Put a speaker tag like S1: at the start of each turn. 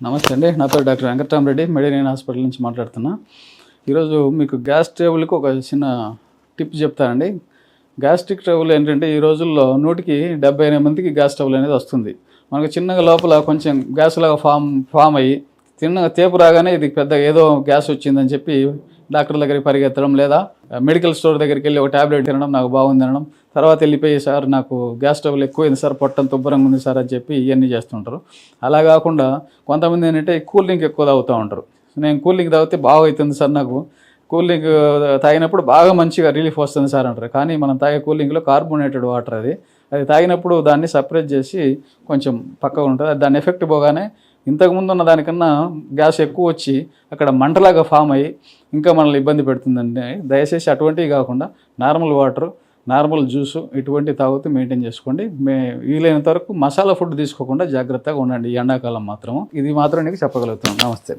S1: నమస్తే అండి. నాతో డాక్టర్ వెంకటరామరెడ్డి మెడినైన్ హాస్పిటల్ నుంచి మాట్లాడుతున్నా. ఈరోజు మీకు గ్యాస్ ట్రబుల్కి ఒక చిన్న టిప్ చెప్తానండి. గ్యాస్ట్రిక్ ట్రబుల్ ఏంటంటే ఈ రోజుల్లో 100కి 78 మందికి గ్యాస్ ట్రబుల్ అనేది వస్తుంది. మనకు చిన్నగా లోపల కొంచెం గ్యాస్ లాగా ఫామ్ అయ్యి తిన్నగా తేపు రాగానే ఇది పెద్ద ఏదో గ్యాస్ వచ్చిందని చెప్పి డాక్టర్ దగ్గరికి పరిగెత్తడం, లేదా మెడికల్ స్టోర్ దగ్గరికి వెళ్ళి ఒక ట్యాబ్లెట్ తినడం, నాకు బాగుంది అనడం, తర్వాత వెళ్ళిపోయి సార్ నాకు గ్యాస్ ట్రబుల్ ఎక్కువైంది సార్, పొట్టం తుబ్బరంగా ఉంది సార్ అని చెప్పి ఇవన్నీ చేస్తుంటారు. అలా కాకుండా కొంతమంది ఏంటంటే కూల్ డ్రింక్ ఎక్కువ తాగుతూ ఉంటారు. నేను కూల్ డ్రింక్ తాగితే బాగా అవుతుంది సార్, నాకు కూల్ డ్రింక్ తాగినప్పుడు బాగా మంచిగా రిలీఫ్ వస్తుంది సార్ అంటారు. కానీ మనం తాగే కూల్ డ్రింక్లో కార్బోనేటెడ్ వాటర్ అది తాగినప్పుడు దాన్ని సపరేట్ చేసి కొంచెం పక్కగా ఉంటుంది. దాని ఎఫెక్ట్ పోగానే ఇంతకుముందు ఉన్న దానికన్నా గ్యాస్ ఎక్కువ వచ్చి అక్కడ మంటలాగా ఫామ్ అయ్యి ఇంకా మనల్ని ఇబ్బంది పెడుతుందండి. దయచేసి అటువంటివి కాకుండా నార్మల్ వాటర్, నార్మల్ జ్యూసు ఇటువంటివి తాగుతూ మెయింటైన్ చేసుకోండి. వీలైనంత వరకు మసాలా ఫుడ్ తీసుకోకుండా జాగ్రత్తగా ఉండండి. ఈ ఎండాకాలం మాత్రం ఇది మాత్రం నీకు చెప్పగలుగుతున్నాను. నమస్తే.